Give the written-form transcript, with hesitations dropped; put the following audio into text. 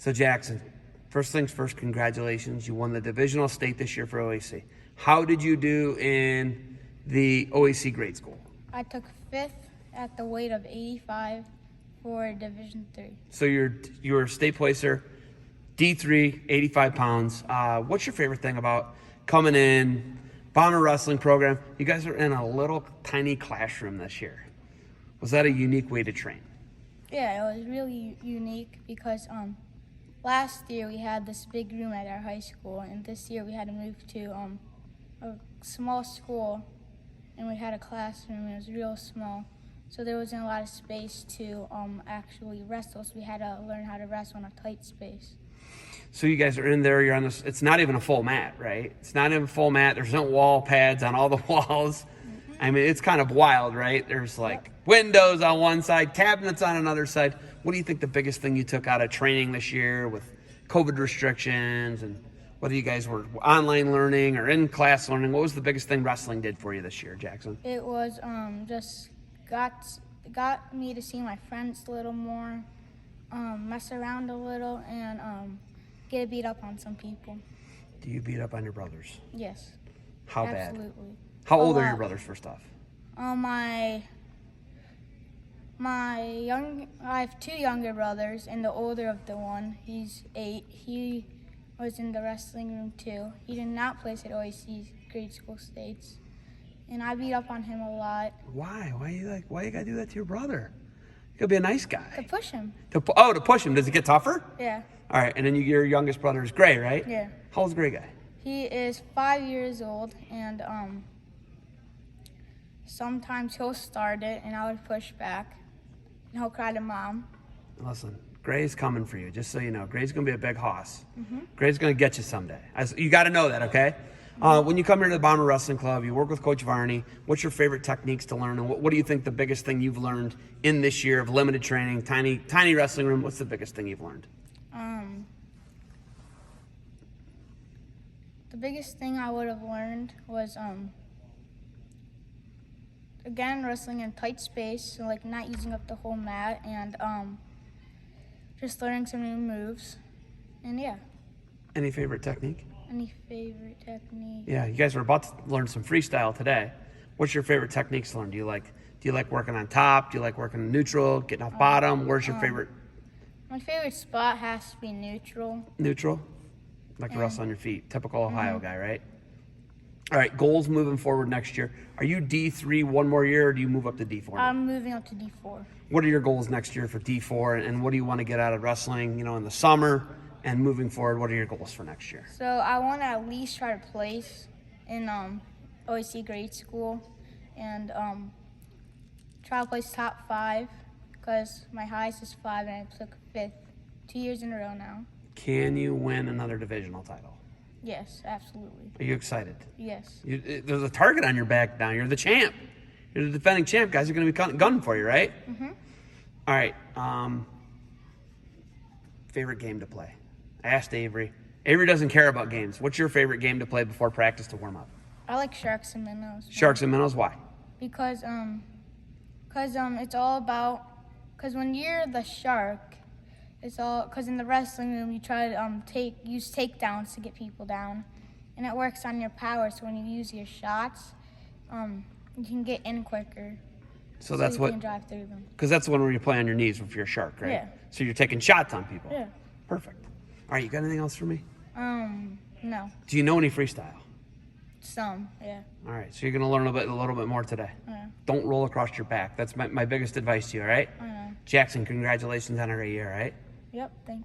So Jackson, first things first, congratulations. You won the divisional state this year for OAC. How did you do in the OAC grade school? I took 5th at the weight of 85 for Division III. So you're a state placer, D3, 85 pounds. What's your favorite thing about coming in, Bomber Wrestling program? You guys are in a little tiny classroom this year. Was that a unique way to train? Yeah, it was really unique because last year we had this big room at our high school, and this year we had to move to a small school, and we had a classroom. It was real small, so there wasn't a lot of space to actually wrestle, so we had to learn how to wrestle in a tight space. So you guys are in there, you're on this, it's not even a full mat, right? It's not even a full mat, there's no wall pads on all the walls. I mean, it's kind of wild, right? There's like windows on one side, cabinets on another side. What do you think the biggest thing you took out of training this year with COVID restrictions, and whether you guys were online learning or in class learning? What was the biggest thing wrestling did for you this year, Jackson? It was just got me to see my friends a little more, mess around a little, and get beat up on some people. Do you beat up on your brothers? Yes. How bad? Absolutely. How old are your brothers, first off? I have 2 younger brothers, and the older of the one, he's 8. He was in the wrestling room too. He did not place at OAC's grade school states, and I beat up on him a lot. Why? Why you gotta do that to your brother? You gotta be a nice guy. To push him. To push him. Does it get tougher? Yeah. All right, and then your youngest brother is Gray, right? Yeah. How old's Gray guy? He is 5 years old, and sometimes he'll start it, and I would push back, and he'll cry to Mom. Listen, Gray's coming for you, just so you know. Gray's going to be a big hoss. Gray's going to get you someday. You got to know that, okay? When you come here to the Bomber Wrestling Club, you work with Coach Varney. What's your favorite techniques to learn, and what do you think the biggest thing you've learned in this year of limited training, tiny wrestling room? What's the biggest thing you've learned? The biggest thing I would have learned was again, wrestling in tight space, so like not using up the whole mat, and just learning some new moves, and yeah. Any favorite technique? Any favorite technique? Yeah, you guys are about to learn some freestyle today. What's your favorite techniques to learn? Do you like working on top? Do you like working neutral, getting off bottom? Where's your favorite? My favorite spot has to be neutral. Neutral? Like to wrestle on your feet. Typical Ohio guy, right? All right, goals moving forward next year. Are you D3 one more year, or do you move up to D4? I'm moving up to D4. What are your goals next year for D4, and what do you want to get out of wrestling, in the summer and moving forward? What are your goals for next year? So I want to at least try to place in OAC grade school, and try to place top 5, because my highest is 5 and I took 5th 2 years in a row now. Can you win another divisional title? Yes, absolutely. Are you excited? Yes. There's a target on your back now. You're the champ. You're the defending champ. Guys are going to be gunning for you, right? All right. Favorite game to play? I asked Avery. Avery doesn't care about games. What's your favorite game to play before practice to warm up? I like Sharks and Minnows. Sharks and Minnows? Why? Because it's all about, because when you're the shark, it's all, because in the wrestling room you try to use takedowns to get people down, and it works on your power. So when you use your shots, you can get in quicker. So that's what. You can drive through them. Because that's the one where you play on your knees if you're a shark, right? Yeah. So you're taking shots on people. Yeah. Perfect. All right, you got anything else for me? No. Do you know any freestyle? Some, yeah. All right, so you're going to learn a little bit more today. Yeah. Don't roll across your back. That's my biggest advice to you, all right? I know. Jackson, congratulations on a great year, all right? Yep, thank you.